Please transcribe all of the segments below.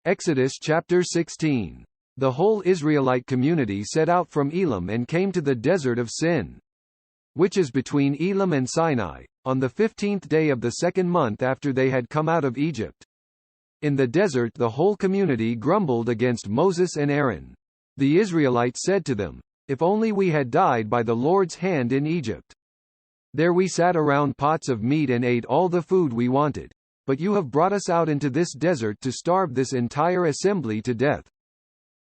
Exodus chapter 16. The whole Israelite community set out from Elim and came to the desert of Sin, which is between Elim and Sinai, on the 15th day of the second month after they had come out of Egypt. In the desert the whole community grumbled against Moses and Aaron. The Israelites said to them, "If only we had died by the Lord's hand in Egypt. There we sat around pots of meat and ate all the food we wanted. But you have brought us out into this desert to starve this entire assembly to death."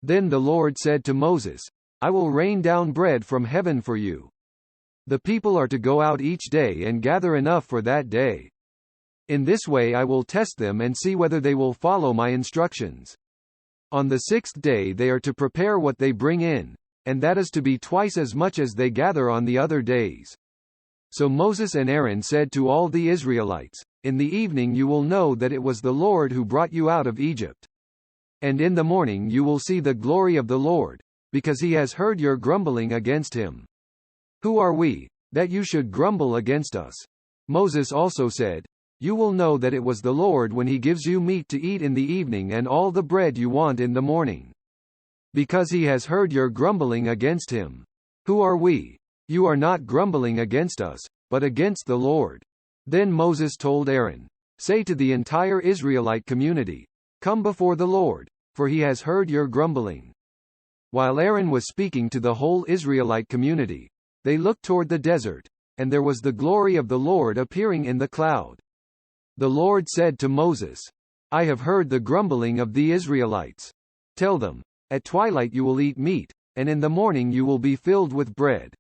Then the Lord said to Moses, "I will rain down bread from heaven for you. The people are to go out each day and gather enough for that day. In this way I will test them and see whether they will follow my instructions. On the sixth day they are to prepare what they bring in, and that is to be twice as much as they gather on the other days." So Moses and Aaron said to all the Israelites, "In the evening you will know that it was the Lord who brought you out of Egypt. And in the morning you will see the glory of the Lord, because he has heard your grumbling against him. Who are we, that you should grumble against us?" Moses also said, "You will know that it was the Lord when he gives you meat to eat in the evening and all the bread you want in the morning. Because he has heard your grumbling against him. Who are we? You are not grumbling against us, but against the Lord." Then Moses told Aaron, "Say to the entire Israelite community, 'Come before the Lord, for he has heard your grumbling.'" While Aaron was speaking to the whole Israelite community, they looked toward the desert, and there was the glory of the Lord appearing in the cloud. The Lord said to Moses, "I have heard the grumbling of the Israelites. Tell them, at twilight you will eat meat, and in the morning you will be filled with bread.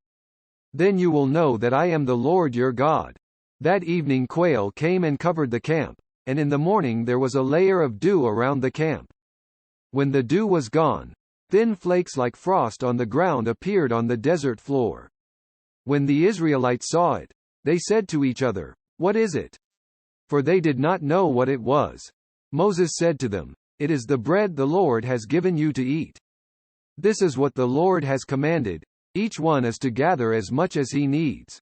Then you will know that I am the Lord your God." That evening quail came and covered the camp, and in the morning there was a layer of dew around the camp. When the dew was gone, thin flakes like frost on the ground appeared on the desert floor. When the Israelites saw it, they said to each other, "What is it?" For they did not know what it was. Moses said to them, "It is the bread the Lord has given you to eat. This is what the Lord has commanded, each one is to gather as much as he needs.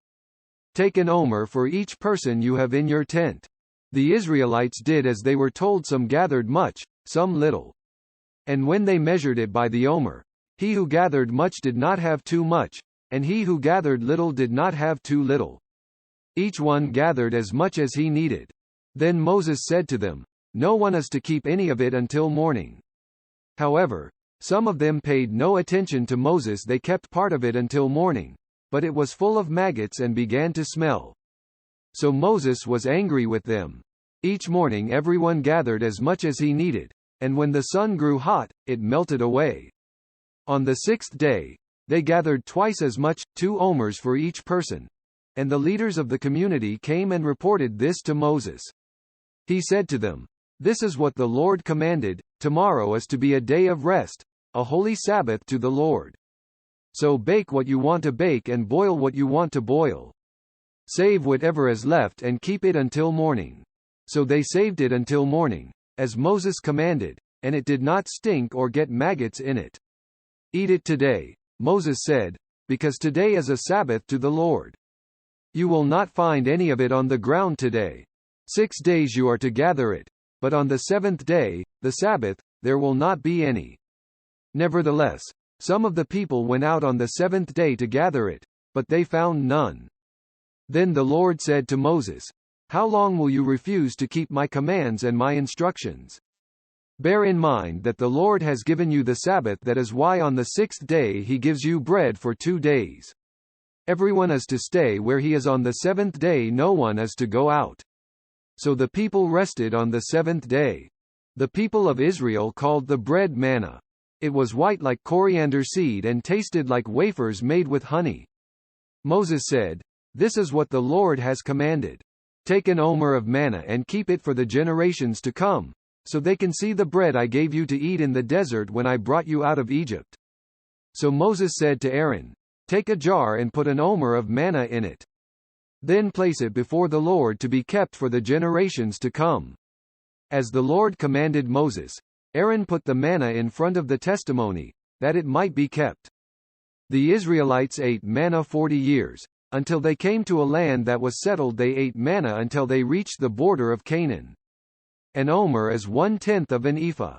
Take an omer for each person you have in your tent." The Israelites did as they were told. Some gathered much, some little. And when they measured it by the omer, he who gathered much did not have too much, and he who gathered little did not have too little. Each one gathered as much as he needed. Then Moses said to them, "No one is to keep any of it until morning." However, some of them paid no attention to Moses. They kept part of it until morning, but it was full of maggots and began to smell. So Moses was angry with them. Each morning everyone gathered as much as he needed, and when the sun grew hot, it melted away. On the sixth day, they gathered twice as much, 2 omers for each person. And the leaders of the community came and reported this to Moses. He said to them, "This is what the Lord commanded, tomorrow is to be a day of rest, a holy Sabbath to the Lord. So bake what you want to bake and boil what you want to boil. Save whatever is left and keep it until morning." So they saved it until morning, as Moses commanded, and it did not stink or get maggots in it. "Eat it today," Moses said, "because today is a Sabbath to the Lord. You will not find any of it on the ground today. 6 days you are to gather it, but on the seventh day, the Sabbath, there will not be any." Nevertheless, some of the people went out on the seventh day to gather it, but they found none. Then the Lord said to Moses, "How long will you refuse to keep my commands and my instructions? Bear in mind that the Lord has given you the Sabbath. That is why on the sixth day he gives you bread for 2 days. Everyone is to stay where he is on the seventh day. No one is to go out." So the people rested on the seventh day. The people of Israel called the bread manna. It was white like coriander seed and tasted like wafers made with honey. Moses said, "This is what the Lord has commanded. Take an omer of manna and keep it for the generations to come, so they can see the bread I gave you to eat in the desert when I brought you out of Egypt." So Moses said to Aaron, "Take a jar and put an omer of manna in it. Then place it before the Lord to be kept for the generations to come." As the Lord commanded Moses, Aaron put the manna in front of the testimony, that it might be kept. The Israelites ate manna 40 years, until they came to a land that was settled. They ate manna until they reached the border of Canaan. An omer is 1/10 of an ephah.